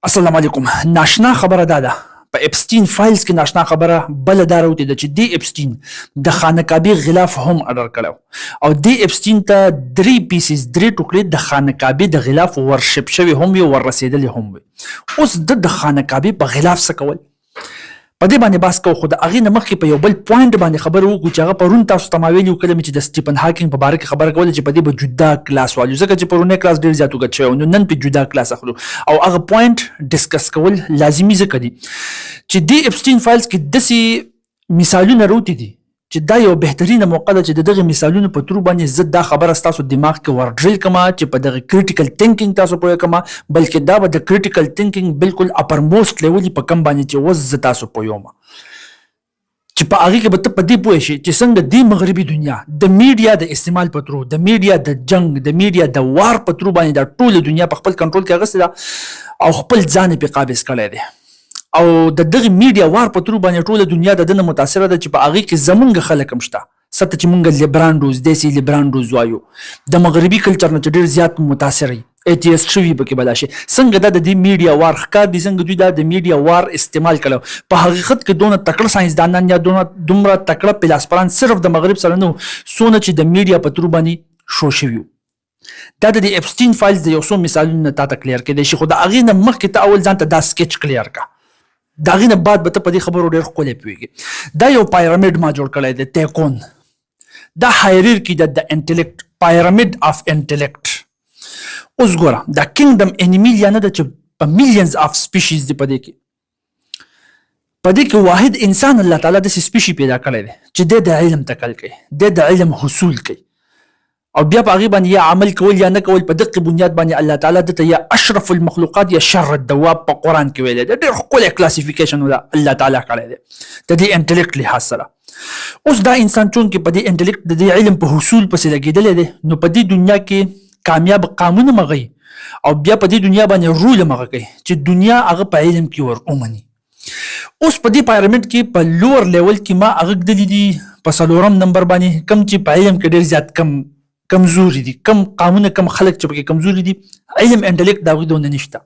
السلام علیکم. ناشنا خبره ده په اپسټین فایلز کې ناشنا خبره بل دا راوتی ده چې دی اپسټین د خانه کعبې غلاف هم اډر کړو او دی اپسټین ته 3 ټوکرې د خانه کعبې د غلاف ورشپ شوی هم وي ورسېدلې هم وي. اوس د خانه کعبې په غلاف څه کول په دې باندې بحث کوو، خو د هغې نه مخکې په یو بل پوینټ باندې خبره وکړو چې هغه پرون تاسو ته ما ویلي وو کله مې چې د سټیفن هاکینګ په باره کې خبره کوله چې په دې به جدا کلاس والو، ځکه چې پرونی کلاس ډېر زیات اوږد شوی نو نن پې جدا کلاس اخلو او هغه پوینټ ډسکس کول لازمي ځکه دي چې دې اپسټین فایلز کې داسې مثالونه راوتي دي چې دا یو بهترینه موقع ده چې د دغه مثالونو په ترو باندې زه دا خبره ستاسو دماغ کې ورډریل کما چې په دغه کریټیکل تھینکینګ تاسو پوه کما، بلکې دا به د کریټیکل تھینکینګ بالکل اپر موسټ لیول په کم باندې چې اوس زه تاسو پوه یم چې په هغې کې به ته په دې پوه شې چې څنګه دې مغربي دنیا د میډیا د استعمال په ترو، د میډیا د جنګ، د میډیا د وار په ترو باندې دا ټوله دنیا په خپل کنټرول کې اخیستې ده او خپل ځان یې پرې قابض کړی دی او د دغه میډیا وار په ترو باندې ټوله دنیا د ده نه متاثره ده چې په هغې کې زمونږ خلک هم شته څه چې مونږ لیبرانډوز داسې لیبرانډوز وایو د مغربي کلچر نه چې ډېر زیات متاثره وي ایتیست شوي پکې به دا شي. څنګه دا د دې میډیا وار ښکار دي، څنګه دوی دا د میډیا وار استعمال کړی په حقیقت کې دونه تکړه ساینسدانان یا دومره تکړه پلاسپران صرف د مغرب سره نه وو څونه چې د میډیا په ترو باندې شو شوي وو. دا د اپسټین فایلز د یو څو مثالونه تا ته کلیر کېدی شي، خو د هغې نه مخکې ته اول ځان ته دا سکیچ کلیر کړه، د هغې نه بعد به ته په دې خبرو ډېر ښکلی پوهېږي. دا یو پایرامید ما جوړ کړی دی، تیکون. دا هایرارکي ده د انټلیکټ، پایرامید اف انټلیکټ. اوس ګوره دا کینګډم انیمیلیا نه ده چې په میلیونز اف سپیشیز دي په دې کې، په دې کې واحد انسان الله تعالی داسې سپیشي پیدا کړی دی چې دی د علم تکل کوي، دی د علم حصول کوي او بیا په هغې باندې یا عمل کول یا نه کول په دقې بنیاد باندې الله تعالی دته یا اشرف المخلوقات یا شر الدواب په قرآن کې ویلی دی. ډېر ښکلی کلاسیفیکیشن الله تعالی کړی دی د دې انټلیکټ لحاظ سره. اوس دا انسان چونکې په دې انټلیکټ د دې علم په حصول پسې لګېدلی دی نو په دې دنیا کې کامیاب قانون مغی او بیا په دې دنیا باندې رول مغه کوي چې دنیا هغه په علم کې ور اومني. اوس په دې پایرامید کې په لوور لیول کې ما هغه ږدلي دي په 4 نمبر باندې کم چې په علم کې ډېر زیات کمزوري دي، کم قانونه کم خلک چې پکې کمزوري دي، علم انټلیکټ د هغوی دونه نشته.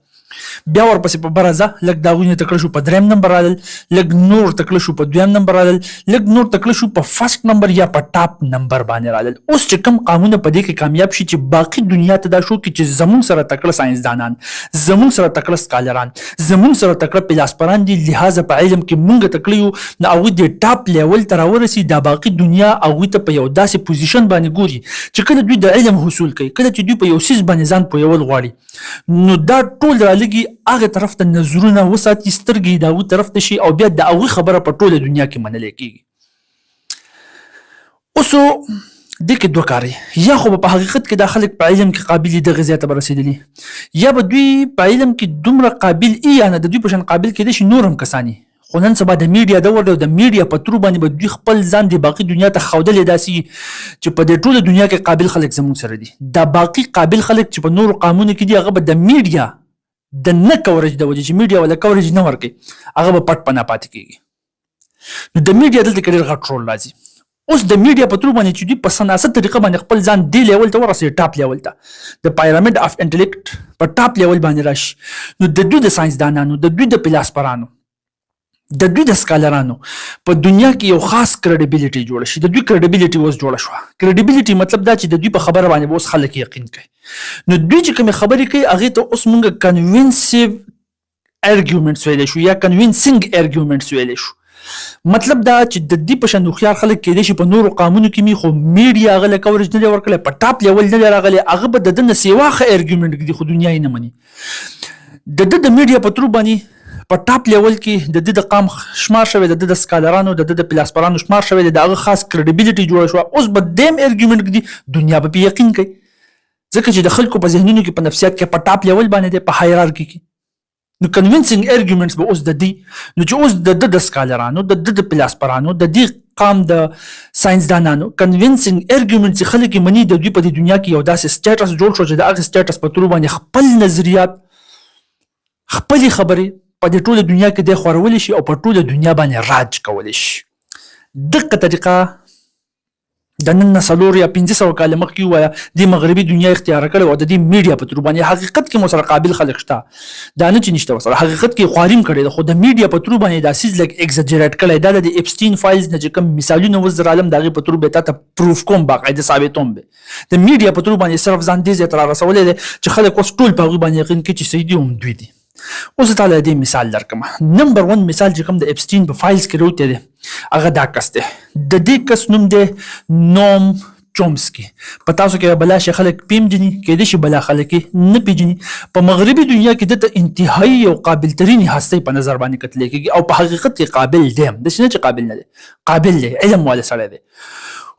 بیا ورپسې په بره ځه لږ د هغوی نه تکړه شو په 3 نمبر رالل، لږ نور تکړه شو په 2 نمبر رالل، لږ نور تکړه شو په 1 نمبر یا په ټاپ نمبر باندې رالل. اوس چې کم قانونه په دې کې کامیاب شي چې باقي دنیا ته دا شو کې چې زمونږ سره تکړه ساینسدانان، زمونږ سره تکړه سکالران، زمونږ سره تکړه پلاسپران دي، لہذا په علم کې مونږ تکړه یو نو هغوی د ټاپ لیول ته راورسي، دا باقي دنیا هغوی ته په یو داسې پوزیشن باندې ګوري چې کله دوی د علم حصول کوي، کله چې دوی په یو څیز باندې ځان پوهول غواړي نو دا ټول رالګي هغه طرف ته نظرونه وساتي، سترګې د هغوی طرف ته شي او بیا د هغوی خبره په ټوله دنیا کې منلی کېږي. اوس دې کې دوه کارې، یا خو به په حقیقت کې دا خلک په علم کې قابل دي دغې ځای ته به رسېدلي، یا به دوی په علم کې دومره قابل یا نه د دوی په شان قابل کېدی شي نور هم کسان یي، خو نن سبا د میډیا دور دی او د میډیا په ترو باندې به دوی خپل ځان د باقي دنیا ته ښودلی داسې چې په دې ټوله دنیا کې قابل خلک زموږ سره دي. دا باقي قابل خلک چې په نورو قامونو کې دي هغه به د میډیا د نه کورج د وجې چې میډیا ولا کورج نه ورکوي هغه به پټ پناه پاتې کېږي. نو د میډیا دلته کې ډېر غټ رول راځي. اوس د میډیا په ترو باندې چې دوی په سناسد طریقه باندې خپل ځان دې لیول ته ورسوي، ټاپ لیول ته، د پایرامید اف انټلیکټ په ټاپ لیول باندې راشي نو د دوی د ساینسدانانو، د دوی د پلاسپرانو، د دوی د سکالرانو په دنیا کې یو خاص کریډیبیلیټي جوړه شي. د دوی کریډیبیلیټي اوس جوړه شوه. کریډیبیلیټي مطلب دا چې د دوی په خبره باندې اوس خلک یقین کوي. نو دوی چې کومې خبرې کوي هغې ته اوس مونږ کنوینسیو ارګیومنټس ویلی شو یا کنوینسینګ ارګیومنټس ویلی شو. مطلب دا چې د دې په شان هوښیار خلک کېدی شي په نورو قامونو کې مې خو میډیا هغه له کورج نه دی ورکړی، په ټاپ لیول نه دی راغلی، هغه به د ده نه سیوا ښه ارګیومنټ ږدي خو دنیا یې نه مني. د ده د میډیا په ترو باندې په ټاپ لیول کې د ده د قام شمار شوی، د ده د سکالرانو، د ده د پلاسپرانو شمار شوی دی، د هغه خاص کریډیبیلیټي جوړه شوه. اوس به دیم ارګیومنټ ږدي، دنیا به پې یقین کوي ځکه چې د خلکو په ذهنونو کې په نفسیات کې په ټاپ لیول باندې دی، په هایرارکي کې. نو کنوینسینګ ارګیومنټس به اوس د دې نو چې اوس د ده د سکالرانو، د ده د پلاسپرانو، د دې قام د ساینسدانانو کنوینسینګ ارګیومنټس چې خلک یې مني، د دوی په دې دنیا کې یو داسې سټیټس جوړ شو چې د هغې سټیټس په ترو باندې خپل نظریات، خپلې خبرې په دې ټوله دنیا کې دی خورولی شي او په ټوله دنیا باندې راج کولی شي. دقه طریقه د نن نه 400 یا 500 کال مخکې ووایه د مغربي دنیا اختیار کړی او د دې میډیا په تر باندې حقیقت کې مو سره قابل خلک شته دا نه چې نشته ورسره حقیقت کې خواریم کړی ده خو د میډیا په تر باندې دا سیز لګ ایگزاجریټ کړی دا د اپسټین فایلز نه چې کوم مثالونه وزر عالم دغه په تر به ته پروف کوم باقاعده ثابتوم به د میډیا په تر باندې صرف ځان دې تر رسولې چې خلک اوس ټول په باندې یقین کوي چې صحیح دي هم دوی دي اوس تعالی دې مثال درکم نمبر 1 مثال چې کوم د اپسټین په فایلز کې راوته دي هغه دا کس دی د دې کس نوم دی نوم چومسکی په تاسو کې بلا شي خلک پیژني کېدې شي بلا خلک نه پیژني په مغربي دنیا کې د انتهایی او قابل ترين هستي په نظر باندې کتل کېږي او په حقیقت کې قابل دی د څه چې قابل نه دی قابل دی علم ولا سره دی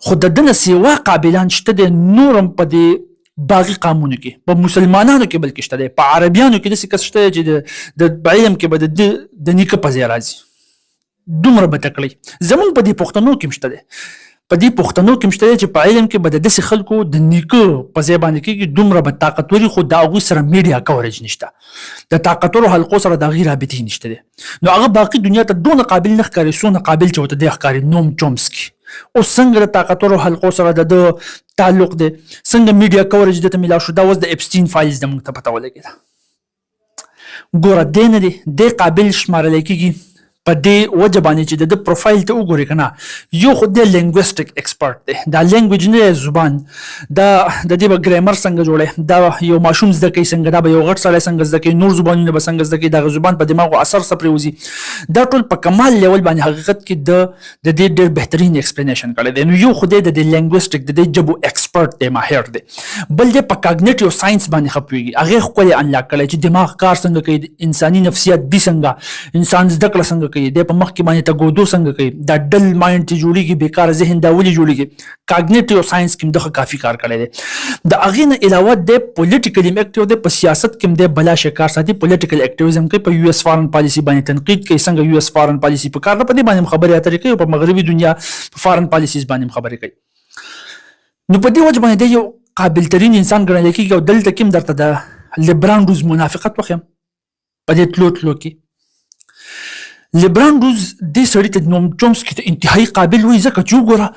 خو د دنه سیوا قابلان شته د نورم په دې باقي قانون کې په مسلمانانو کې بلکې شته په عربيانو کې د څه کس شته چې د علم کې بد د نیکه په ځای راځي دومره به تکړی زمون په دې پښتنو کې مشته په دې پښتنو کې مشته چې په علم کې بد د خلکو د نیکه په ځای باندې کې دومره به طاقتوري خو دا غو سره میډیا کورج نشته د طاقتورو حلقو سره د غیر رابطې نشته نو هغه باقي دنیا ته دونه قابل نه ښکاري سونه قابل چې وته د ښکاري نوم چومسکی او څنګه د طاقتورو حلقو سره د تعلق دی څنګه میډیا کورج د ته ملا شو دا اوس د اپسټین فایلز د موږ ته پته ولګیده ګوره دې نه دی د قابل شمارل کېږي په دې وجه باندې چې د پروفایل ته وګورئ کنه یو خو د لینګویسټیک ایکسپرت دی دا لینګویج نه زبان دا د دې ګرامر څنګه جوړه دا یو ماشوم زده کوي څنګه دا به یو غټ سړی څنګه زده کوي نور زبانونه به څنګه زده کوي دا زبان په دماغ او اثر سره پریوزي دا ټول په کمال لیول باندې حقیقت کې د دې ډېر بهترین ایکسپلینیشن کړی دی نو یو خو د لینګویسټیک د جبو ایکسپرت دی ماهر دی بل د په کاګنیټیو ساينس باندې خپويږي هغه خو له انلاک کړی چې دماغ کار څنګه کوي انساني نفسیات دي څنګه انسان زده کړ څنګه کوي د په مخ کې باندې ته ګودو څنګه کوي دا ډل مایند چې جوړیږي بیکار ذهن دا ولي جوړیږي کاګنیټیو ساينس کې دغه کافي کار کړی دی د اغه نه علاوه د پولیټیکلی اکټیو د په سیاست کې د بلا شکار ساتي پولیټیکل اکټیویزم کې په یو اس فارن پالیسی باندې تنقید کوي څنګه یو اس فارن پالیسی په کار په دې باندې خبرې اترې کوي په مغربي دنیا فارن پالیسیز باندې خبرې کوي نو په دې وجه باندې یو قابل ترين انسان ګڼل کېږي او دلته کوم درته د لیبران روز منافقت وخم په دې تلو کې لیبران روز د سړی ته نوم چومسکی ته انتهایی قابل وي ځکه چې وګوره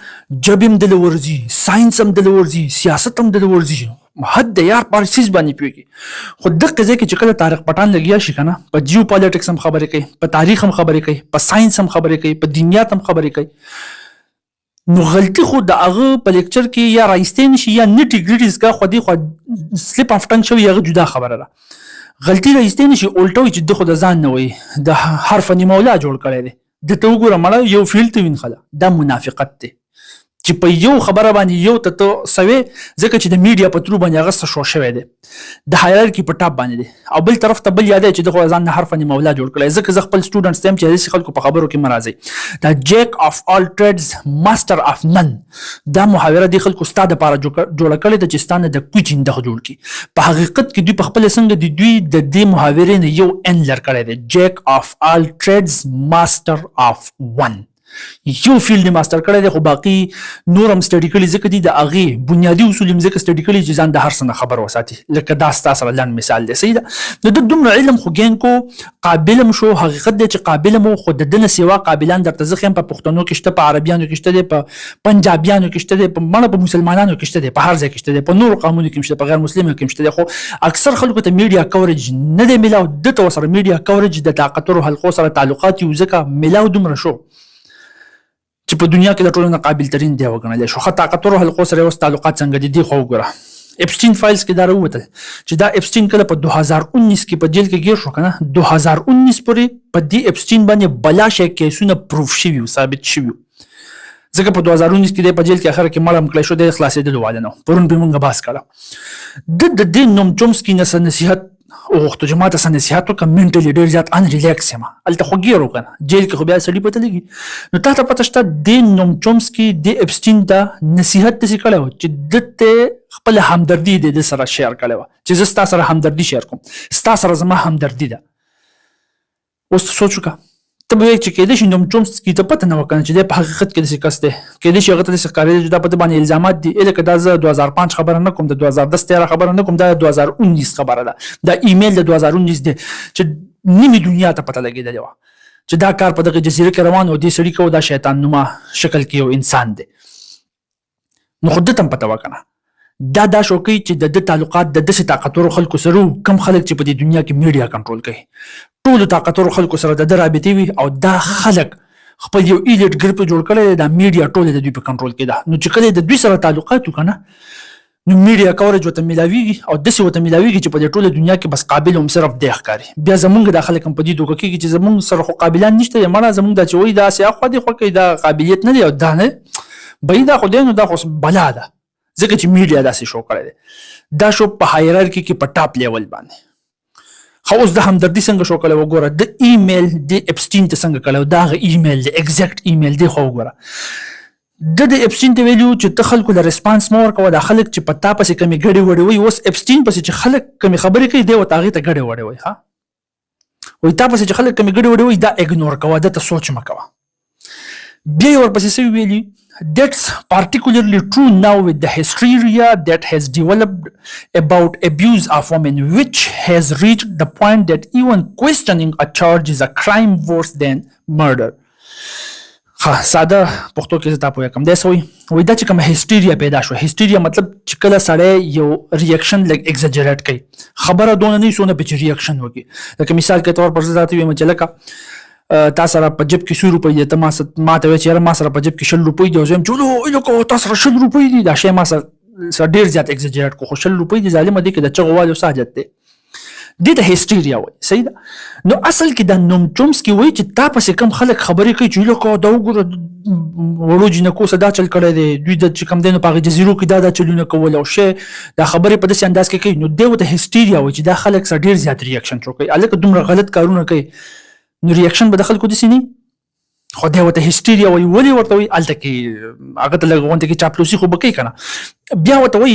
جبم د لورځي ساينس هم د لورځي سیاست هم د لورځي حد د یار پارسیز باندې پیږي خو د قضیه کې چې کله طارق پټان لګیا شي کنه په جیو پالیټکس هم خبرې کوي په تاریخ هم خبرې کوي په ساينس هم خبرې کوي په دنیات هم خبرې کوي نو غلطي خو د هغه په لیکچر کې یا راایستې نشي یا نټي ګریډیز کا خو دی خو سلیپ اف ټنګ شوی هغه جدا خبره ده غلطي راایستې نشي الټو چې د خو د ځان نه وي د حرف نیمولا جوړ کړی دی د تو ګوره مړه یو فیلډ ته وینخله دا منافقت دی چې په یو خبره باندې یو ته سوي ځکه چې د میډیا په ترو باندې هغه شو شوی دی د هایرارکی په ټاپ باندې دی او بل طرف ته بل یاد چې د خو ځان نه حرف نیمولا جوړ کړی ځکه ځ خپل سټوډنټس تم چې هیڅ خلکو په خبرو کې مرাজি دا جیک اف all trades master of none دا محاوره دی خلکو ستاده لپاره جوړ کړی د چستانه د کوچین د جوړ کی په حقیقت کې دوی په خپل څنګه د دوی د دې محاورې نه یو ان لر کړی دی جیک اف all trades master of one یو فیلډ ماستر کړی دی خو باقي نورم سټډي کړي ځکه دي د اغه بنیادی اصول هم ځکه سټډي کړي چې ځان د هر څه خبر وساتي لکه دا ستاسو سره لاند مثال دی صحیح ده د دومره علم خو ګین کو قابلم شو حقیقت دی چې قابلم خو د دنه سیوا قابلان درته ځخم په پښتنو کې شته په عربیانو کې شته په پنجابیانو کې شته په مړه په مسلمانانو کې شته په هر ځای کې شته په نور قانوني کې شته په غیر مسلمانو کې شته خو اکثر خلکو ته میډیا کورج نه دی ملاو د تو سره میډیا کورج د طاقتورو حلقو سره تعلقات یو ځکه ملاو دومره شو چې په دنیا کې د ټولو نه قابل ترين دی وګڼل شو خو طاقتورو حلقو سره اوس تعلقات څنګه دي خو وګوره اپسټین فایلز کې دا راووتل چې دا اپسټین کله په 2019 کې په جیل کې گیر شو کنه 2019 پورې په دې اپسټین باندې بلا شي کیسونه پروف شوی ثابت شوی ځکه په 2019 کې د په جیل کې اخر کې مړم کړی شو د خلاصېدل والنه پرون به مونږ باس کړه د دې نوم چومسکی نصیحت او وخت جماعت سره نصيحت وکم منټلی ډیر زیات ان ریلیکس ما الته خو ګیرو کنه جیل کې خو بیا سړی پته لګي نو تاسو پته شته د نوم چومسکی د اپسټین ته نصيحت تاسو کړو چې دته خپل همدردی د سره شیر کړو چې زه تاسو سره همدردی شیر کوم تاسو سره زما همدردی ده اوس سوچ وکړه ته به چې کېدې شي نوم چومسکی ته پته نه وکنه چې د حقیقت کې څه کس ده کېدې شي هغه ته څه کاری جدا پته باندې الزامات دي الکه دا 2005 خبره نه کوم د 2010 خبره نه کوم د 2019 خبره ده دا ایمیل د 2019 دی چې نیمه دنیا ته پته لګیدل و چې دا کار په دغه جزیره کې روان او د سړی کو دا شیطان نوما شکل کې یو انسان دی نو خو دته هم پته وکنه دا شو کوي چې د تعلقات د داسې طاقتورو خلکو سره کم خلک چې په دې دنیا کې میډیا کنټرول کوي ټولو طاقتورو خلکو سره د رابطې وي او دا خلک خپل یو ایلیټ ګروپ جوړ کړی دا میډیا ټول د دوی په کنټرول کې ده نو چې کله د دوی سره تعلقات وکنه نو میډیا کورج وته ملاویږي او داسې وته ملاویږي چې په دې ټوله دنیا کې بس قابل هم صرف دی ښکاري بیا زمونږ د خلک هم په دې دوکه کېږي چې زمونږ سره خو قابلان نشته مړه زمونږ دا چې وایي دا سیاخ خو دې خو کوي دا قابلیت نه دی او دا نه به دا خو دی نو دا خو بلا ده ځکه چې میډیا داسې شو کړی دی دا شو په هایرارکي کې په ټاپ لیول باندې خو اوس د همدردي څنګه شو کړی وګوره د ایمیل د اپسټین ته څنګه کړی دا هغه ایمیل د ایگزیکټ ایمیل دی خو وګوره د اپسټین ته ویلو چې ته خلکو له ریسپانس مو ورکوه دا خلک چې په تا پسې کمې ګډې وړې وایي اوس اپسټین پسې چې خلک کمې خبرې کوي دی ورته هغې ته ګډې وړې وایي ښه وایي تا پسې چې خلک کمې ګډې وړې وایي دا اګنور کوه دته سوچ مه کوه بیا یې ورپسې څه ویلي That's particularly true now with the hysteria that has developed about abuse of women, which has reached the point that even questioning a charge is a crime worse than murder. ساده پښتو کې زه تا پوهه کوم دی څه وایي دا چې کومه هیسټیریا پیدا شوه هیسټیریا مطلب چې کله سړی یو ریاکشن لږ ایگزاجریټ کوي خبره دونه نه وي څونه پې چې ریاکشن وکړي لکه مثال کې طور پر زه درته ویم چې لکه تا سره په جیب کې 100 روپۍ دي ته ما ته وایې چې یاره ما سره په جیب کې 100 روپۍ دي او زه یم چې لکه تا سره 100 روپۍ دي دا شی ما سره ډېر زیات ایگزاجریټ کړو خو 100 روپۍ دي ظالمه دی کې د چغو والو ساجت دی دې ته هیسټیریا وایي صحیح ده نو اصل کې دا نوم چومسکي وایي چې تا پسې کم خلک خبرې کوي چې لکه دا وګوره وړو جینکو څه دا چل کړی دی دوی د چې کوم دی نو په هغې جزیرو کې دا چلونه کول او شی دا خبرې په داسې انداز کې کوي نو دی ورته هیسټیریا وایي چې دا خلک سره ډېر زیات ریاکشن شو کوي هلکه دومره غلط کارونه کوي نو ریاکشن به د خلکو داسې نه خو دی ورته هیسټیریا وایي ولې ورته وایي هلته کې هغه ته لږ غونډه کې چاپلوسي خو به کوي که نه بیا ورته وایي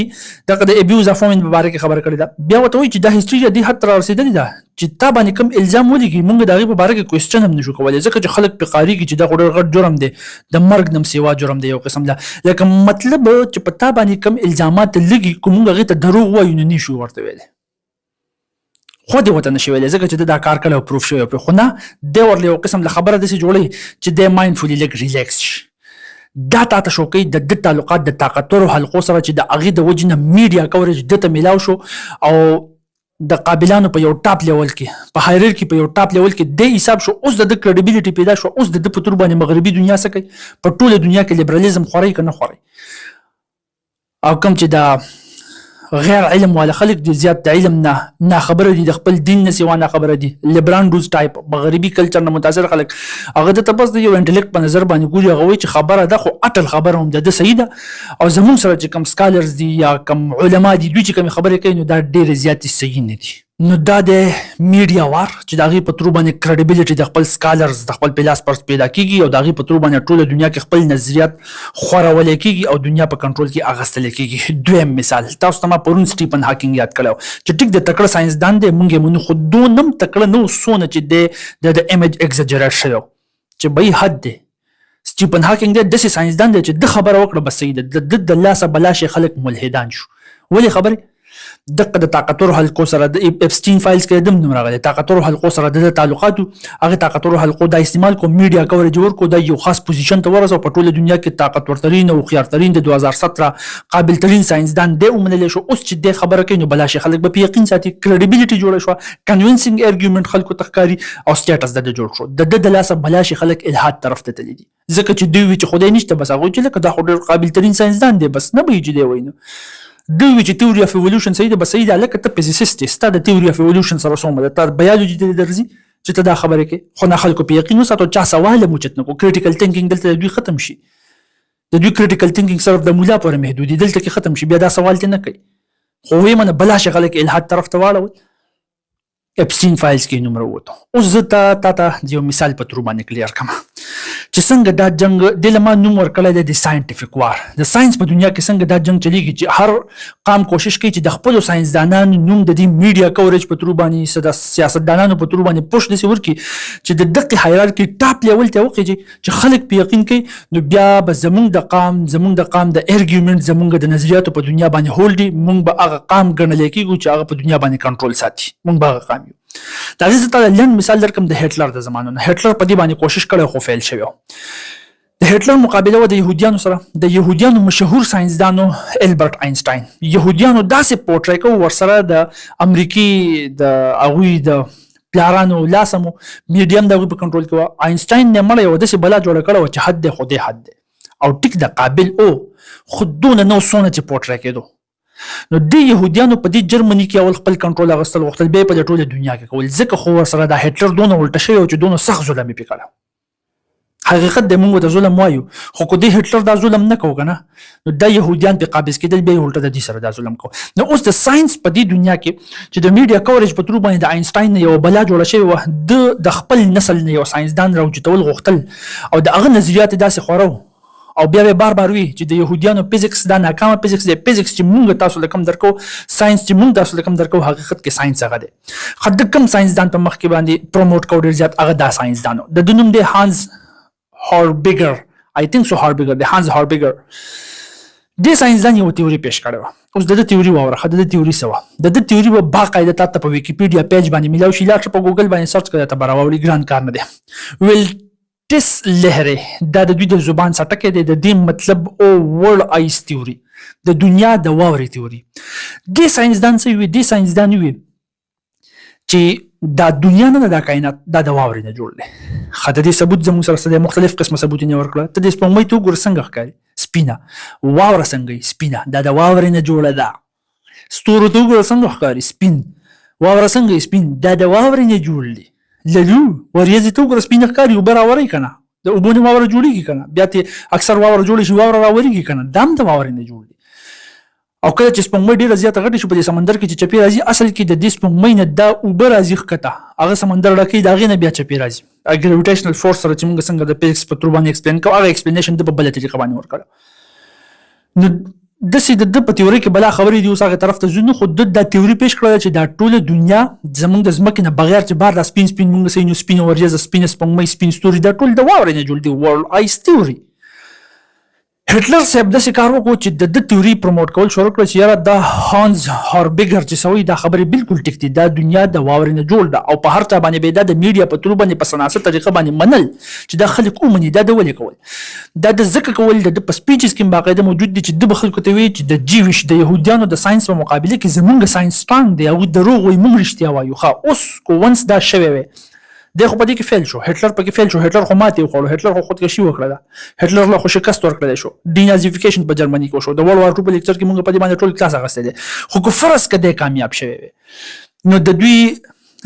دغه د ابیوز اف وومن په باره کې خبره کړې ده بیا ورته وایي چې دا هیسټیریا دې حد ته رارسېدلې ده چې تا باندې کوم الزام ولیکي موږ د هغې په باره کې کوېسچن هم نشو کولی ځکه چې خلک پرې قارېږي چې دا خو ډېر غټ جرم دی د مرګ نه سوا جرم دی یو قسم ده لکه مطلب چې په تا باندې کوم الزامات لږي که موږ هغې ته دروغ وایو نو نشو ورته ویلی خو دې ورته نشي ویلی ځکه چې دا کار کړی او پروف شوی پرې خو نه دی ورله یو قسم له خبره داسې جوړوي چې دی مایندفولي لږ ریلیکس شي دا تا ته شو کوي د ده تعلقات د طاقتورو حلقو سره چې د هغې د وجې نه میډیا کورج ده ته میلاو شو او د قابلانو په یو ټاپ لیول کې په هایرارکي په یو ټاپ لیول کې دی حساب شو اوس د ده کریډیبیلیټي پیدا شو اوس د ده په تور باندې مغربي دنیا څه کوي په ټوله دنیا کې لیبرالیزم خورئ که نه خورئ او کوم چې د غیر علم والا خلک دي زیات د علم نه خبره دي د خپل دین نه سوا نه خبره دي لیبرانډوز ټایپ مغربي کلچر نه متاثر خلک هغه ته بس د یو انټلیکټ په نظر باندې ګوري هغه وایي چې خبره ده خو اټل خبره هم ده صحیح ده او زموږ سره چې کوم سکالرز دي یا کوم علما دي دوی چې کوم خبرې کوي نو دا ډېرې زیاتې صحیح نه دي نو دا د میډیا وار چې د هغې په تور باندې کریډیبیلیټي د خپل سکالرز د خپل پلاسپرس پیدا کیږي او د هغې په تور باندې ټوله دنیا کې خپل نظریات خورولی کیږي او دنیا په کنټرول کې اخیستلی کیږي دویم مثال تاسو ته ما پرون سټیفن هاکینګ یاد کړی چې ټیک د تکړه ساینسدان دی مونږ یې منو خو دونه هم تکړه نه و څونه چې دی د امیج ایګزاجریټ شوی چې بهی حد دی سټیفن هاکینګ دی داسې ساینسدان دی چې ده خبره وکړه بس صحیح ده د لاسه بلاشې خلک ملحدان شو ولې خبرې دغه د طاقتورو حلقو سره د اپسټین فایلز کې دم نوم راغلی طاقتورو حلقو سره د تعلقاتو هغه طاقتورو حلقو دا استعمال کو میډیا کورج ورکو دا یو خاص پوزیشن ته ورسو په ټوله دنیا کې طاقتورترین او خيارترین د 2017 قابلترین ساينسدان دی ومنل شو اوس چې د خبره کوي نو بلاشي خلک به یقین ساتي کریډیبیلیټي جوړ شو کنوینسینګ ارګومنت خلکو تخکاری او سټیټس د جوړ شو د لاسه بلاشي خلک الحاد طرف ته تللی دي ځکه چې دوی چې خدای نشته بس هغه چې لکه دا خو ډېر قابلترین ساينسدان دی بس نه به یې دی وینو دوی چې تیوري اف ایولوشن صحیح ده بس صحیح ده لکه ته فزیسیست ستا د تیوري اف ایولوشن سره څومره ده تا بیالوجي ته درځي چې ته دا خبرې کوې خو نه خلکو په یقین وساتو چا سوال هم اوچت نه کړو کریټیکل تینکینګ دلته د دوی ختم شي د دوی کریټیکل تینکینګ صرف د مولا پورې محدود دي دلته کې ختم شي بیا دا سوال ته نه کوي خو وایي منه بلاشه خلک الحاد طرف ته واړول اپسټین فایلز کې نوم راووتو اوس زه تا ته یو مثال په تور باندې کلیر کړم چې څنګه دا جنګ د لما نوم ورکړی دی د ساینټیفیک وار د ساينس په دنیا کې څنګه دا جنګ چلیږي چې هر قام کوشش کوي چې د خپل ساينسدانانو نوم د دې میډیا کورج په تور باندې د سیاستدانانو په تور باندې پوش دي ورکی چې د دقیق هایرارکي ټاپ لیول ته وخیږي چې خلک په یقین کوي نو بیا به زمونږ د قام د ارګومنت زمونږ د نظریاتو په دنیا باندې هولډي مونږ به هغه قام ګڼل کېږو چې هغه په دنیا باندې کنټرول ساتي مونږ به هغه قام یو دا زه ته لن مثال درکم د هټلر د زمانو نه هټلر په دې باندې کوشش کړی خو فیل شوی د هټلر مقابله و د يهوديانو سره. د يهوديانو مشهور ساينسدانو البرت آینسټاین يهوديانو داسې پورټری کوي ورسره د امریکای د هغوی د پلارانو لاسمو میډیم د هغوی په کنټرول کې و. آینسټاین نه مړی یو داسې بلا جوړه کړه چې حد دی خو دی حد دی او ټیک د قابل او خو دونه نو څونه چې پورټری کېدو. نو د يهوديانو په دې جرمني کې اول خپل کنټرول اغوستل غوښتل بیا په ټوله دنیا کې کول ځکه خو ورسره د هټلر دونه الټه شوی چې دونه سخت ظلم یې پې کړی. حقیقت د موږ ته ظلم وایو خو که د هټلر دا ظلم نه کوو که نه نو دا يهوديان پې قابض کېدل بیا یې الټه د دې سره دا ظلم کوو. نو اوس د ساينس په دې دنیا کې چې د میډیا کوریج په ترو باندې د آینسټاین نه یوه بلا جوړه شوې وه د خپل نسل نه یو ساینسدان راوچتول غوښتل او د هغه نظریات یې داسې خورو او بیا به بار بار وي چې د يهوديانو فزیکس دا ناکامه فزیکس دی. فزیکس چې مونږ تاسو له کوم درکو ساينس چې مونږ تاسو له کوم درکو حقیقت کې ساينس هغه دی. خو د کوم ساينسدان په مخ کې باندې پروموټ کوو ډېر زیات هغه دا ساينسدانو د نوم دی هانس هاربیګر آی تھنک سو هاربیګر دی هانس هاربیګر. دې ساينسدان یو تیوري پیش کړې وه. اوس د تیوري واوره ښه د تیوري څه وه د تیوري به باقاعده تا ته په ویکیپیډیا پیج باندې میلاو شي لاړ شه په ګوګل باندې سرچ کړه ته به راوړي ګران کار نه دی. ویل ټس لهره دا د دوی د زبان سټکې دی د دې مطلب او ورلد آیس تیوري د دنیا د واورې تیوري. دې ساينسدان څه وي دې ساينسدان وي چې دا دنیا نه دا کائنات دا د واورې نه جوړ دی. ښه د دې ثبوت زموږ سره څه دی مختلف قسمه ثبوتونه یې ورکړه. ته د سپوږمۍ ته وګوره څنګه ښکاري سپینه واوره څنګه سپینه دا د واورې نه جوړه ده. ستورو ته وګوره څنګه ښکاري سپین واوره څنګه سپین دا د واورې نه جوړ دی. للو وریځې ته وګوره سپینه ښکاري اوبه راوري که نه د اوبو نه واوره جوړېږي که نه بیا ترې اکثر واوره جوړې شي واوره راورېږي که نه دا هم د واورې نه جوړ دی. او کله چې سپوږمۍ ډېره زیاته غټې شي په دې سمندر کې چې چپې راځي اصل کې د دې سپوږمۍ نه دا اوبه راځي ښکته هغه سمندر ډکوي د هغې نه بیا چپې راځي ګریویټیشنل فورس سره چې موږ څنګه د فزیکس په ترو باندې ایکسپلین کوو هغه ایکسپلینیشن د په بله طریقه باندې ورکړه. نو داسې د په تیوري کې بلا خبرې دي اوس هغې طرف ته ځو نو خو دا تیوري پیش کړله چې دا ټوله دنیا زموږ د ځمکې نه بغیر چې بار دا سپین سپین موږ سهی نو سپینه وریځه سپینه سپوږمۍ سپین ستوري دا ټول د واورې نه جوړ دي ورلد آیس تیوري. هټلر صاحب داسې کار وکړو چې د تیوري پروموټ کول شروع کړه چې یاره دا هانس هاربیګر چې سوی دا خبرې بالکل ټیک دي دا دنیا د واورې نه جوړ ده او په هر چا باندې به دا د میډیا په ترو باندې په سناسه طریقه باندې منل چې دا خلک ومني دا د ولې کول دا د ځکه کول د په سپیچز کې باقاعده موجود دي چې د به خلکو ته وایي چې د جیوش د یهودیانو د ساينس په مقابله کې زمونږ ساينس سټرانګ دی هغوی دروغ وایي موږ رښتیا وایو. ښه اوس کو ونس دا شوی وی دی خو په دې کې فیل شو هټلر پکې فیل شو هټلر خو ماتې وخوړو هټلر خو خودکشي وکړه ده هټلر له خو شکست ورکړلی شو ډینازیفیکیشن په جرمني کې وشو د ورلد وار 2 په لیکچر کې موږ په دې باندې ټول کلاس اخیستی دی خو که فرض که دی کامیاب شوی وي نو د دوی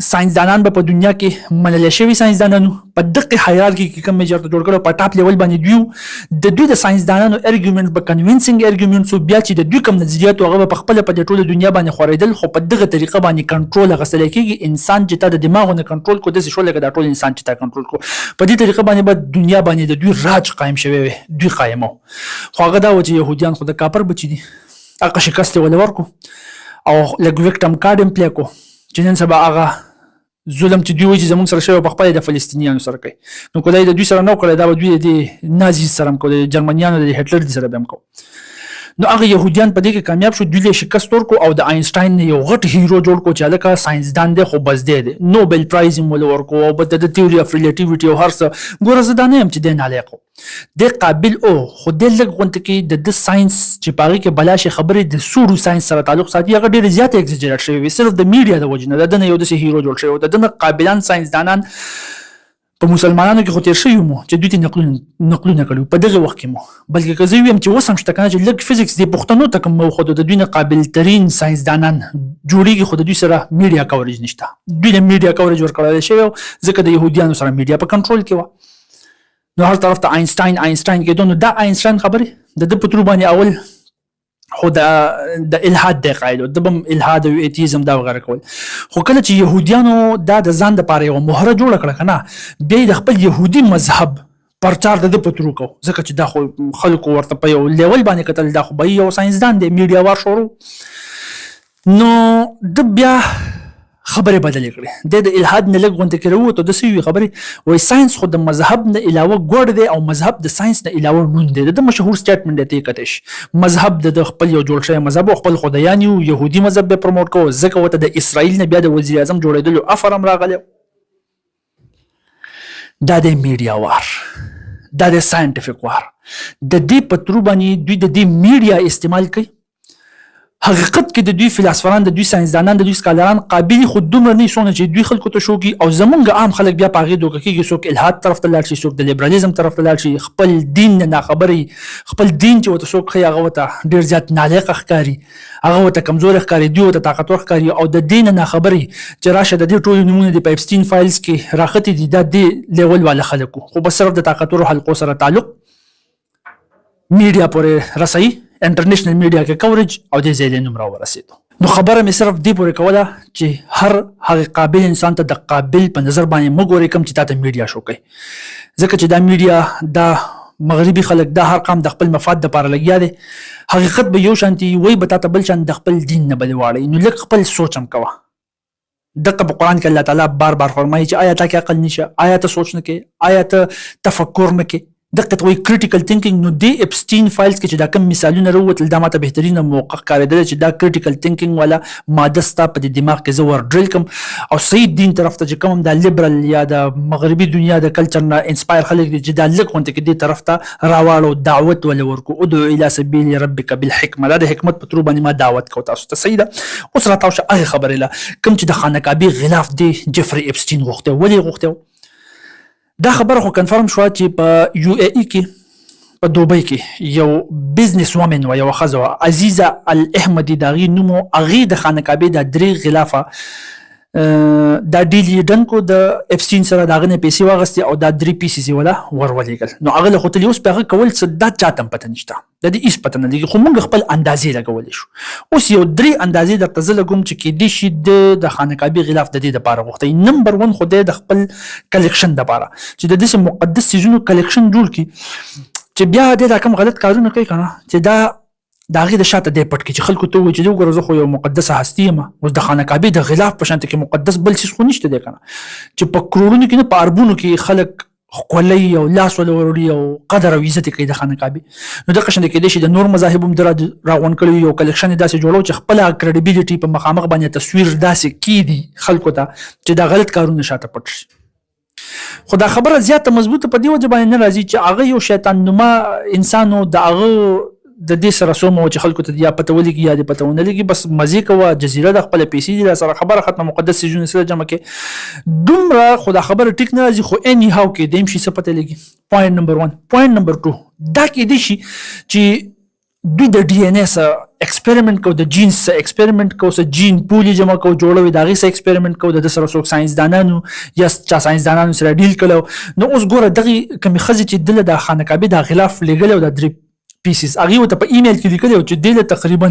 ساينسدانان به په دنیا کې منلی شوي ساينسدانانو په دقې هایرارکي کې کوم میجر ته جوړ کړی په ټاپ لیول باندې دوی د دوی د ساينسدانانو ارګومنټ به کنوینسنګ ارګومنټس بیا چې د دوی کوم نظریات هغه به په خپله په دې ټوله دنیا باندې خورېدل خو په دغه طریقه باندې کنټرول اخیستلی کېږي انسان چې تا د دماغو نه کنټرول کړو داسې شو لکه دا ټول انسان چې تا کنټرول کړو په دې طریقه باندې به دنیا باندې د دوی راج قایم شوی وي دوی قایمو. خو هغه دا و چې یهودیان خو د کاپر بچي دي هغه شکست یې ولې ورکړو او لږ ویکټم کارډ یې پلی کړو چې نن سبا هغه ظلم چې دوی وایي چې زموږ سره شوی په خپله د فلسطینیانو سره کوي نو که دا یې د دوی سره نه وکړی دا به دوی د نازي سره هم کوو د جرمنیانو د هټلر سره به هم کوو. نو هغه یهودیان په دې کې کامیاب شو دوی له شکست ورکړو او د آینسټاین نه یو غټ هیرو جوړ کړو چې هلکه ساینسدان دی خو بزدی دی نوبل پرایز یې ولې ورکړو او به د تیوري اف ریلیټیویټي او هر څه ګوره زه دا نه یم چې دی نالایق و دی قابل او خو دی لږ غونته کې د ساینس چې په هغې کې بلا شي خبرې د سورو ساینس سره تعلق ساتي هغه ډېرې زیاتې اکزجریټ شوې وي صرف د میډیا د وجې نه د ده نه یو داسې هیرو جوړ شوی و د ده نه قابلان ساینسدانان په مسلمانانو کې خو تېر شوي مو چې دوی ته نقلونه کړي په دغه وخت کې مو بلکې که زه ویم چې اوس هم شته که نه چې لږ فزیکس دی پښتنو ته کوم وښودو د دوی نه قابل ترین ساینسدانان جوړېږي خو د دوی سره میډیا کوریج نشته دوی له میډیا کوریج ورکړلی شوی ځکه د یهودیانو سره میډیا په کنټرول کې وه نو هر طرف ته آینسټاین کېدو نو دا آینسټاین خبرې د ده په ترو باندې اول خو د الحاد دی قاعده د بم الحاد او ایتیزم دا وغیره کول خو کله چې یهودیانو دا د ځان دپاره یوه مهره جوړه کړه که نه بیا یې د خپل یهودي مذهب پرچار د ده په ترو کو ځکه چې دا خو خلکو ورته په یو لیول باندې کتل دا خو به یو ساینسدان دی میډیا وار شروع نو د بیا خبرې بدلې کړې دی د الحاد نه لږ غونډې کې راووتو داسې وي خبرې وایي ساینس خو د مذهب نه علاوه ګوډ دی او مذهب د ساینس نه علاوه نون دی د ده مشهور سټیټمنټ دی ته یې کتی شي مذهب د خپل یو جوړ شوی مذهب او خپل خدایان یو یهودي مذهب به پروموټ کوو ځکه ورته د اسرائیل نه بیا د وزیر اعظم جوړېدلو افر هم راغلی دا دی میډیا وار دا د ساينټیفیک وار د دې په ترو باندې دوی د دې میډیا استعمال کوي. حقیقت کې د دوی فلسفران د دوی ساينسدانان د دوی سکالران قابل خود دومره نه سونه چې دوی خلکو ته شوګي او زمونږ عام خلک بیا پاغي دوکه کېږي څوک الحاد طرف ته لاړ شي څوک د لیبرالیزم طرف ته لاړ شي خپل دین نه خبري خپل دین چې وته څوک خي هغه وته ډیر زیات نالق ښکاری هغه وته کمزور ښکاری دوی وته طاقتور ښکاری او د دین نه خبري چې راشه د دې ټول نمونه د ايپسټین فایلز کې راخته دي د دې لیول والا خلکو خو بس صرف د طاقتور حلقو سره تعلق میډیا پورې رسي انټرنیشنل میډیا کې کوریج او د زیاتې نمبر ورسېدو. نو خبره مې صرف دې پورې کوله چې هر هغه قابل انسان ته د قابل په نظر باندې مګوري کوم چې تاسو میډیا شو کوي ځکه چې دا میډیا دا مغربي خلک دا هر قام د خپل مفاد لپاره لګیا دي. حقیقت به یو شانتي وای به تاسو بل شان د خپل دین نه بل واړی نو لکه خپل سوچم کوه. دغه په قران کې الله تعالی بار بار فرمایي چې آیا تا کې عقل نشه آیا ته سوچ نه کې آیا ته تفکر نه کې دغه ته وایي کریټیکل تھینکینګ. نو د ايپسټین فایلز کې چې دا کوم مثالونه وروتل دا ماته بهترینه موقع ښکارېدل چې دا کریټیکل تھینکینګ والا ماده ستا په دماغ کې زه ور ډریل کوم او صحیح دین طرف ته چې کوم دا لیبرل یا د مغربي دنیا د کلچر نه انسپایر خلک دي چې دا لږ غونډه کې دې طرف ته راواړو دعوت ول ورکو ادعو الى سبيل ربك بالحکمه دا د حکمت په تر باندې ما دعوت کو تاسو ته صحیح ده. اوس راته هغه خبره لا کوم چې د خانه کعبې غلاف دی جفري ايپسټین غوښته ولې غوښته دا خبره خو کنفرم شو چې په یو اي اي کې په دوبۍ کې یو بزنس وومن و یو ښځه عزیزه الاحمدي د هغې نوم و هغې د خانه کعبې دا درې غلافه دا ډیل ډنکو د ايپسټین سره د هغه نه پیسې واغستې او دا 3 پیسز یې ولا ورولېږل. نو هغه له خو تلي اوس په هغه کول څه دا چاته هم پته نشته د دې هېڅ پته نه لګي خو موږ خپل اندازې لګولی شو. اوس یو 3 اندازې درته زه لګوم چې کیدای شي د خانه کعبې غلاف د دې دپاره غوښتی. نمبر 1 خو دی د خپل کلیکشن دپاره چې د داسې مقدس څیزونو کلیکشن جوړ کړي چې بیا دی دا کوم غلط کارونه کوي که نه چې دا د هغې د شاته دی پټ کړي چې خلکو ته ووایي چې وګوره زه خو یو مقدسه هستي یم. اوس د خانه کعبې د غلاف په شانته کې مقدس بل څیز خو نشته دی که نه چې په کروړونو کې نه په اربونو کې خلک ښکلوي او لاس ول وروړي او قدر او عزت یې کوي د خانه کعبې. نو دغه شانته کېدای شي د نور مذاهب هم راغونډ کړي وي یو کلیکشن یې داسې جوړو چې خپله کریډیبیلیټي په مخامخ باندې تصویر داسې کیدي خلکو ته چې دا غلط کارونه شاته پټ شي. خو دا خبره زیاته مضبوطه په دې وجه باندې نه راځي چې هغه یو شیطان نما انسان و د هغه د دې سره سومو چې خلکو ته یا پته ولګي یا دې پته ونه لګي بس مزې کوه جزیره د خپل پیسې دي سره خبره ختمه مقدس څیزونه سره جمع کې دومره خو دا خبره ټیک نه راځي خو اني هاو کې دیم شي څه پته لګي. پوینټ نمبر 1. پوینټ نمبر 2 دا کېدای شي چې دوی د ډي ان اے سره ایکسپریمنټ کو د جینز سره ایکسپریمنټ کو سره جین پولي جمع کو جوړوي د هغې سره ایکسپریمنټ کو د سره څوک ساینسدانانو یا چا ساینسدانانو سره ډیل کړی. نو اوس ګوره دغې کومې ښځې چې دله د خانه کعبې دا غلاف لیږلی او دا 3 پیسز هغې ورته په ایمیل کې لیکلی او چې دې له تقریبا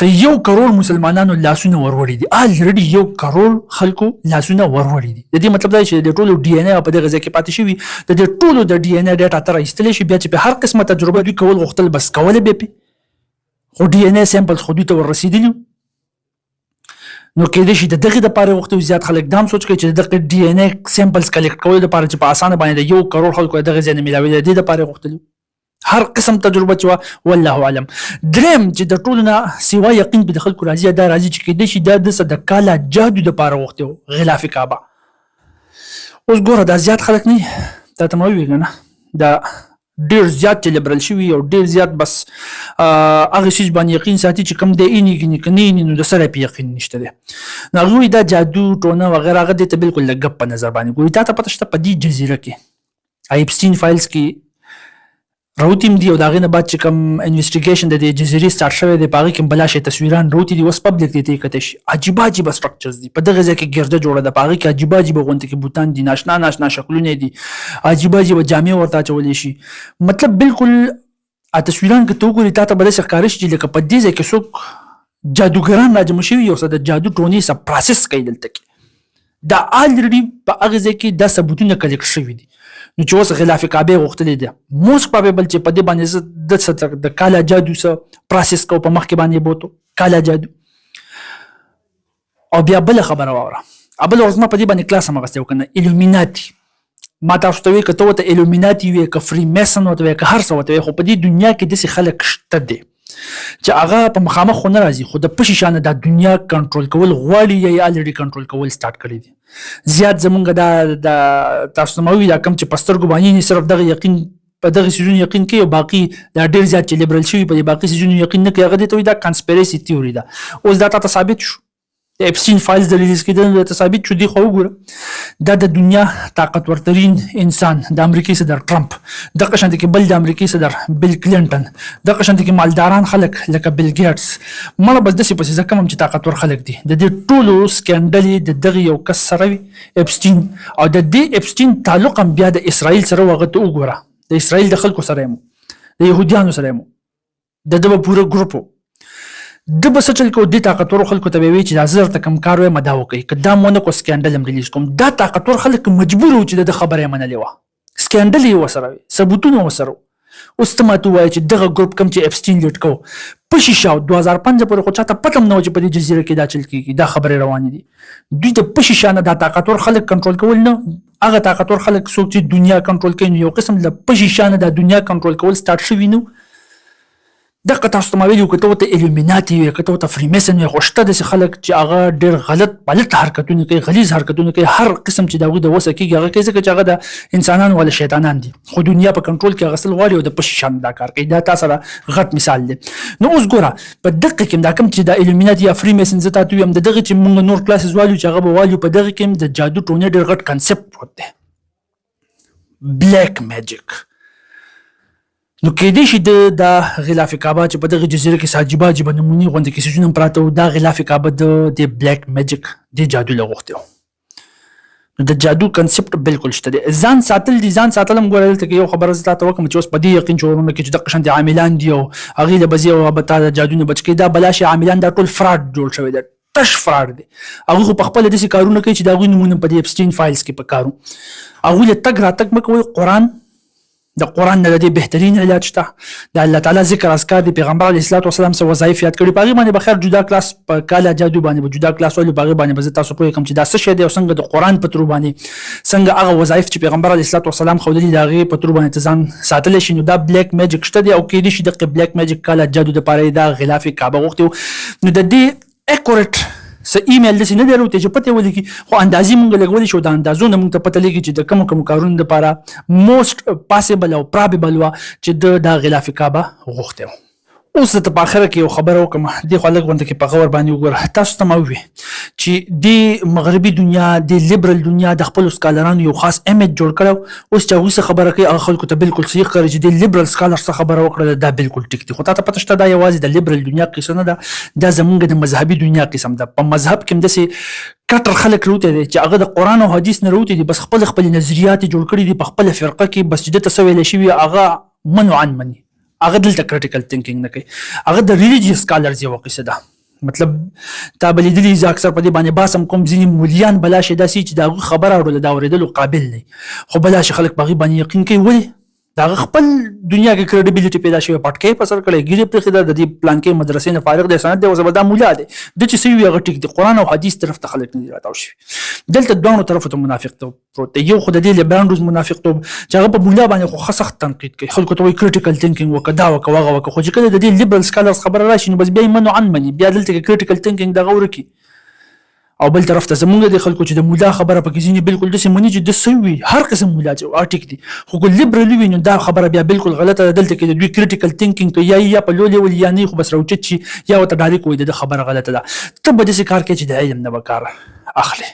1 کروڑ مسلمانانو لاسونه وروړي دي. الریډي 1 کروڑ خلکو لاسونه وروړي دي. د دې مطلب دا چې د ټولو ډي ان اے په دغه ځای کې پاتې شوي د دې ټولو د ډي ان اے ډیټا ته راایستلی شي بیا چې په هر قسمه تجربه دوی کول غوښتل بس کولی به پې خو ډي ان اے سیمپلز خو دوی ته وررسېدلي نو کېدای شي د دغې دپاره غوښتي زیات خلک دا هم سوچ کوي چې د دغه ډي ان اے سیمپلز کلیکټ کولو دپاره چې په اسانه باندې د 1 کروڑ خلکو دغه ځای نه میلاوي د دې دپاره غوښتلي هر قسم تجربه چې وه والله اعلم. دریم چې د ټولو نه سوا یقین په د خلکو راځي دا راځي چې کېدای شي دا دسه د کالا جادو دپاره غوښتی و غلاف کعبه. اوس ګوره دا زیات خلک نه تا ته مه ووایي که نه دا ډېر زیات چې لیبرل شوي او ډېر زیات بس هغې څیز باندې یقین ساتي چې کوم دی اینې که نه اینې نو د سره یې په یقین نشته دی. نو هغوی وایي دا جادو ټونه وغیره هغه دې ته بلکل د ګپ په نظر باندې ګوري. تا ته پته شته په دې جزیره کې ایپسټین فایلز کې راوتیم دي او د هغې نه بعد چې کوم انویسټیګیشن د دې جزیرې سټارټ شوی دی په هغې کې بلا شی تصویران راوتي دي اوس پبلک دې ته یې کتی شي. عجیبه عجیبه سټرکچرز دي په دغه ځای کې ګرده جوړه ده په هغې کې عجیبه عجیبه غونډې کې بوتان دي ناشنا ناشنا شکلونه دي عجیبه عجیبه جامې ورته اچولی شي. مطلب بالکل تصویران که ته وګورې تا ته به داسې ښکاره شي چې لکه په دې ځای کې څوک جادوګران راجمع شوي یو څه د جادو ټونې څه پروسس کوي دلته کې دا الریډي په هغه ځای کې دا ثبوتونه کلیکټ شوي دي. نو چې اوس غلاف کعبې غوښتلی دی موست پروبیبل چې په دې باندې زه د کالا جادو څه پروسس کو په مخکې باندې بوتو کالا جادو. او بیا بله خبره واوره بله ورځ ما په دې باندې کلاس هم اخیستی و که نه ایلومیناتي ما تاسو ته وایي که ته ورته ایلومیناتي وایې که فري میسن ورته وایې که هر څه ورته وایې خو په دې دنیا کې داسې خلک شته دی چې هغه په مخامخ خو نه راځي، خو د پشي شانه د دنیا کنټرول کول غواړي یا یې الریډي کنټرول کول سٹارټ کړی دي. زیات زمونږ د تاسو ته موي دا کم چې په سترګو باندې صرف دغه یقین په دغه سيزونو یقین کوي او باقي دا ډېر زیات چې لیبرل شوي په باقي سيزونو یقین نه کوي، هغه دې ته وایي دا کانسپیرسي تیوري ده. اوس دا ته ثابت شو، د اپسټین فایلز د ریلیز کېدل ته ثابت شو. دی خو وګوره دا د دنیا طاقتورترین انسان د امریکای صدر ټرمپ، د قشنت کې بل د امریکای صدر بیل کلینټن، د قشنت کې مالداران خلک لکه بیل ګیټس، مړه بس داسې پسې ځکه چې طاقتور خلک دي. د دې ټولو سکینډل د دغه یو کس سره وي اپسټین، او د دې اپسټین تعلق هم بیا د اسرائیل سره وغه ته وګوره، د اسرائیل د خلکو سره مو، د يهوديانو سره مو، د دغه پوره ګروپ د بس چل کو د طاقتور خلکو ته وی چې د زر تکم کار و مدا وکي کدا مونږ کو سکینډل هم ریلیز کوم. دا طاقتور خلک مجبور و چې د خبره منلې و، سکینډل یې وسره ثبوتونه وسره. اوس ته ماته وای چې دغه ګروپ کم چې اپسټین لیټ کو پشي شاو 2005 پورې خو چاته پته نه و چې په دې جزیره کې دا چل کیږي، دا خبره روانه دي. دوی ته پشي شانه د طاقتور خلک کنټرول کول نه، هغه طاقتور خلک څوک چې دنیا کنټرول کوي یو قسم د پشي شانه د دنیا کنټرول کول سٹارټ شوی نو. دغه تاسو ته ویلو کته ته الومیناتی وي، کته ته فریمیسن وي، خوشته د خلک چې هغه ډېر غلط حرکتونه کوي، غلیظ حرکتونه کوي، هر قسم چې دغه د وسه کیږي هغه کوي ځکه چې هغه د انسانانو ولا شیطانان دي، خو دنیا په کنټرول کې غسل غواړي او د پښ شان دا کار کوي. دا تاسو را غټ مثال دی. نو اوس ګوره په دقیق کې دا کوم چې د الومیناتی یا فریمیسن زته تو یم دغه چې موږ نور کلاسز والو چې هغه والو په دغه کې د جادو ټونه ډېر غټ کنسپټ پروت دی، بلیک میجیک. نو کېدې شي د غلاف کعبه چې په دغه جزیره کې ساجبه عجیبه نمونې غونډې کې سيزونه پراته وو، دا غلاف کعبه د بلیک میجیک د جادو لغوښته و. نو د جادو کنسپټ بالکل شته دی. ځان ساتل دي، ځان ساتل هم ګورل ته یو خبره زتا ته وکم چې اوس په دې یقین شورونه کې چې د قشن دي عاملان دي او هغه له بزي او بتا د جادو نه بچ کې دا بلاشي عاملان دا ټول فراډ جوړ شوی دی، تش فراډ دی. هغه په خپل د کارونه کوي چې دا غوي نمونه په دې اپسټین فایلز کې پکارو. هغه له تګ را تګ مکوي. قرآن د قرآن نه د بهترین علاج شته، د الله تعالی ذکر اذکار د پیغمبر علیه الصلاه والسلام سره وظایف یاد کړي. پاغي باندې بخیر جدا کلاس په کاله جادو باندې جدا کلاس ولې باغي باندې بز تاسو کوی کوم چې دا څه شی دی او څنګه د قرآن په تر باندې څنګه هغه وظایف چې پیغمبر علیه الصلاه والسلام خو د دغه په تر باندې ځان ساتل شي. نو دا بلیک میجیک شته دی او کې دي چې د بلیک میجیک کاله جادو د پاره دا غلاف کعبه غوښتو. نو د دې اکورټ س ایمیل د سینې درو ته چې پته ولګي خو اندازې مونږ لګولې شو د اندازونو مونږ ته پته لګي چې د کوم کارونو لپاره موست پاسبل او پراببل وا چې د غلاف کعبه غوښته. اوس ته په اخر کې یو خبره وکم د خلک غونډه کې په غور باندې وګوره. تاسو ته مو وی چې د مغربي دنیا د لیبرل دنیا د خپل سکالرانو یو خاص امیج جوړ کړو. اوس چې هغه خبره کوي هغه خلکو ته بالکل صحیح ښکاري چې د لیبرل سکالر څخه خبره وکړه دا بالکل ټیک دي. خو تاسو پته شته دا یوازې د لیبرل دنیا قصه نه ده، دا زمونږ د مذهبي دنیا قسم ده. په مذهب کې داسې کټر خلک روته دي چې هغه د قرآن او حدیث نه روته دي، بس خپل نظریات جوړ کړي دي په خپل فرقه کې، بس چې د تسویل شي هغه منو عن مني، هغه دلته کریټیکل تھینکینګ نه کوي. هغه د ریلیجیس سکالرز یو قصه ده. مطلب تا بلیدلی ز اکثر په دې باندې باسم کوم ځینی مولیان بلاشي داسي چې دا خبره اورل دا اوریدلو قابل نه، خو بلاشي خلک په غي باندې یقین کوي. ولی دا خپل دنیا کې کریډیبিলিټي پیدا شوی، پټکې په سر کړي ګیری په خدای د دې پلان کې مدرسې نه فارغ دي، سند دی او زبدا مولا دي د چې سوي هغه ټیک دي. قرآن او حدیث طرف ته خلک نه راتاو شي. دلته دوه طرف ته منافق ته پروت یو خدای دې لبراندوز منافق ته چې هغه په مولا باندې خو خسخت تنقید کوي، خلکو ته وایي کریټیکل تھینکینګ وکدا وکواغه وک، خو چې کله د دې لیبرل سکالرز خبره راشي نو بس بیا منو عن مني، بیا دلته کریټیکل تھینکینګ د غوړ کی. او بل طرف ته زمونږ د خلکو چې د مولا خبره پکې ځینې بالکل داسې مني چې د سوي هر قسم مولا چې ټیک دي، خو ګل لیبرل وي نو دا خبره بیا بالکل غلطه ده. دلته کې د دوی کریټیکل تھینکینګ کوي یا په لو لیول یا نه، خو بس راوچت شي یا وته ډایرک وي د خبره غلطه ده. ته به داسې کار کوي چې د علم نه بکار اخلي.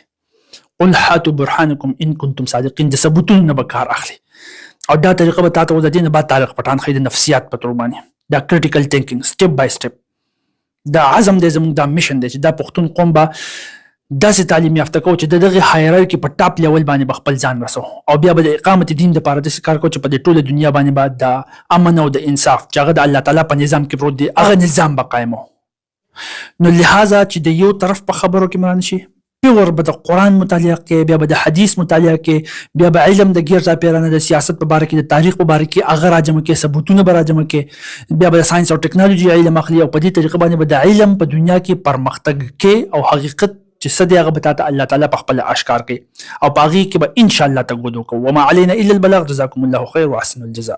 قل هاتوا برهانکم ان کنتم صادقین، د ثبوتونو نه بکار اخلي. او دا طریقه به تاسو د دې نه بعد طارق پټان خې د نفسیات په تور باندې دا کریټیکل تھینکینګ سټپ بای سټپ دا عزم د زموږ د میشن دی چې دا پښتون قوم به داسې تعلیم یافته کو چې دغه هایرارکی په ټاپ لیول باندې خپل ځان رسو او بیا به د اقامت دین لپاره داسې کار کو چې په ټوله دنیا باندې بعد د امن او د انصاف چې هغه د الله تعالی په نظام کې پروت دی هغه نظام به قائمو. نو لہذا چې د یو طرف په خبرو کې مران شي پیور به د قرآن مطالعه کې، بیا به د حدیث مطالعه کې، بیا به علم د ګیر ځاپیرانه د سیاست په باره کې، د تاریخ په باره کې هغه راجمه کې، ثبوتونه به راجمه کې، بیا به د ساينس او ټیکنالوژي علم اخلي او په دې طریقه باندې به د علم په دنیا کې پرمختګ کې او حقیقت چې څه دی هغه به تاته الله تعالی په خپل اشکار کوي او په هغې کې به ان شاء الله تګ ودو کوو. وما علينا الا البلاغ. جزاكم الله خير واحسن الجزاء.